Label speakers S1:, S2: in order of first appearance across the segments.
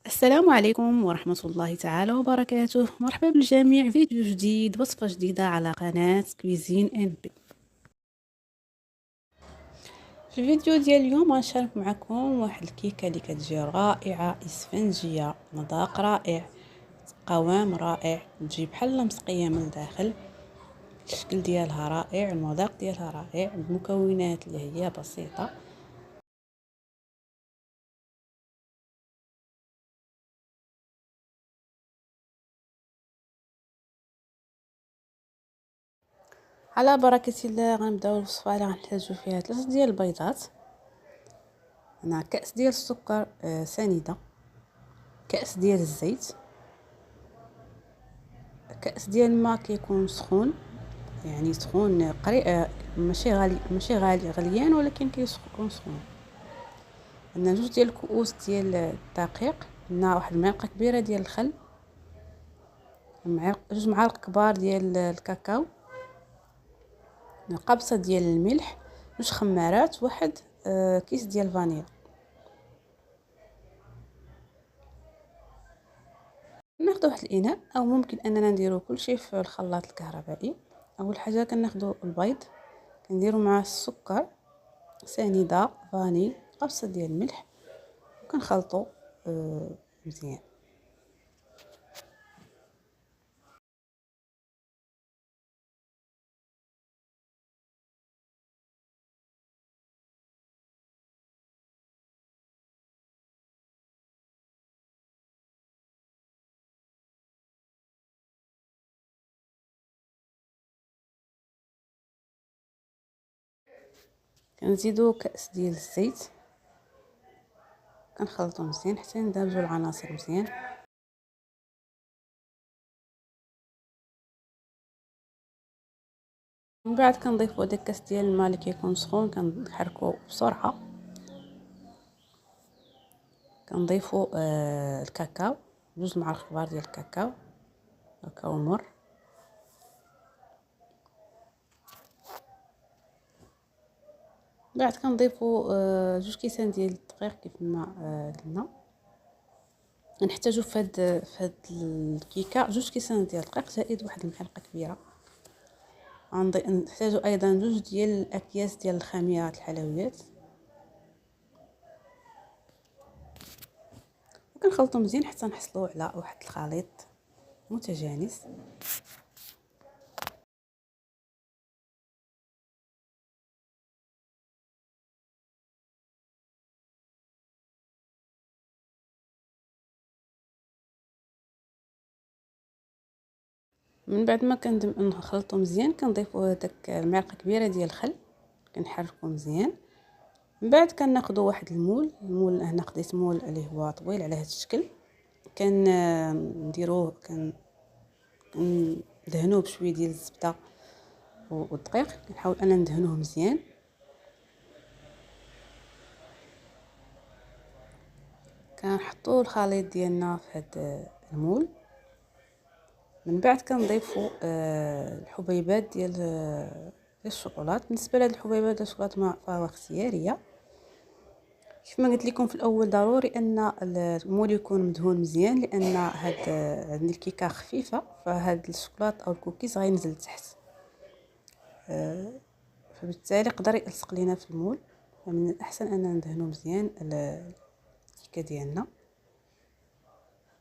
S1: السلام عليكم ورحمة الله تعالى وبركاته. مرحبا بالجميع، فيديو جديد، وصفة جديدة على قناة كويزين ان بي. في الفيديو ديال اليوم غنشارك معكم واحد الكيكة اللي كتجي رائعة، اسفنجية، مذاق رائع، قوام رائع، تجي بحال مسقية من الداخل. الشكل ديالها رائع، المذاق ديالها رائع، المكونات اللي هي بسيطة. على بركة الله غنبداو الوصفة اللي غنحتاجو فيها 3 ديال البيضات، هنا كأس ديال السكر سنيدة، كأس ديال الزيت، كأس ديال الماء كيكون سخون، يعني سخون ماشي غالي غليان، ولكن كيكون سخون. عندنا 2 ديال الكؤوس ديال الدقيق، عندنا واحد المعلقة كبيرة ديال الخل، 2 معالق كبار ديال الكاكاو، قبصة ديال الملح، 2 خمارات، واحد كيس ديال الفانيلا. ناخذ واحد الاناء، او ممكن اننا نديرو كلشي في الخلاط الكهربائي. اول حاجه كناخذوا البيض، كنديروا معاه السكر، سنيده، فاني، قبصه ديال الملح، وكنخلطوا مزيان. كنزيدوا كأس ديال الزيت، كنخلطوا مزيان حتى يندمجوا العناصر مزيان. من بعد كنضيفوا داك كاس ديال الماء اللي كيكون سخون، كنحركوه بسرعه. كنضيفوا الكاكاو، 2 معالق كبار ديال الكاكاو، كاكاو مر. بعد كنضيفوا 2 كيسان ديال الدقيق كيف ما قلنا. نحتاجو في هاد الكيكه 2 كيسان ديال الدقيق زائد واحد المعلقه كبيره. نحتاجو ايضا 2 ديال الاكياس ديال الخميره الحلويات، وكنخلطو مزيان حتى نحصلوا على واحد الخليط متجانس. من بعد ما نخلطو مزيان، كنضيفوا داك المعلقه كبيره ديال الخل، كنحركو مزيان. من بعد كناخذوا واحد المول هنا خديت مول اللي هو طويل على هذا الشكل، نديروه كندهنوه بشويه ديال الزبده والدقيق، كنحاول انا ندهنوه مزيان. كنحطوا الخليط ديالنا في هذا المول. من بعد كنضيفوا الحبيبات ديال الشوكولات. بالنسبه لهاد الحبيبات ديال الشوكولات فهو اختياريه. كيف ما قلت لكم في الاول، ضروري ان المول يكون مدهون مزيان، لان هاد الكيكه خفيفه، فهاد الشوكولات او الكوكيز غينزل تحت، فبالتالي يقدر يلصق لينا في المول. فمن الاحسن اننا ندهنو مزيان الكيكه ديالنا.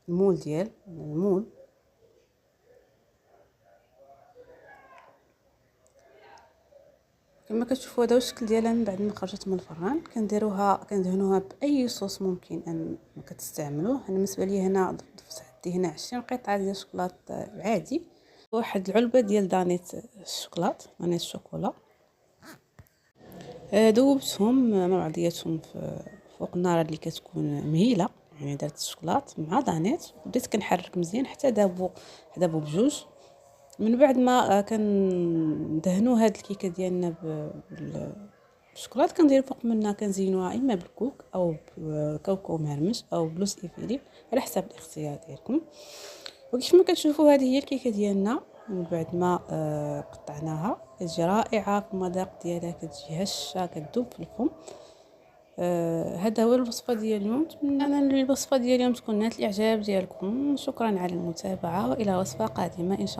S1: المول كما كتشوفوا هذا هو الشكل ديالها. من بعد ما خرجت من الفران كندهنوها باي صوص ممكن ان كتستعملوه. انا بالنسبه لي هنا ضفت عندي هنا 20 قطعه ديال الشوكولات عادي، واحد العلبه ديال دانيت الشوكولات، دانيت الشوكولا. ذوبتهم مع بعضياتهم فوق النار اللي كتكون مهيله، يعني درت الشوكولات مع دانيت، بديت كنحرك مزيان حتى ذابوا بجوج. من بعد ما كندهنوا هاد الكيكه ديالنا بالشوكولات، كنديروا فوق منها كنزينوها اما بالكوك او بكاوكاو مهرمش او بلوز ايفيلي على حسب الاختيار ديالكم. وكيف ما كتشوفوا هذه هي الكيكه ديالنا. من بعد ما قطعناها كتجي رائعه في المذاق ديالها، كتجي هشه كتذوب في الفم. هذا هو الوصفة ديال اليوم. نتمنى ان الوصفة ديال اليوم تكون نالت الاعجاب ديالكم. شكرا على المتابعة والى وصفة قادمة ان شاء الله.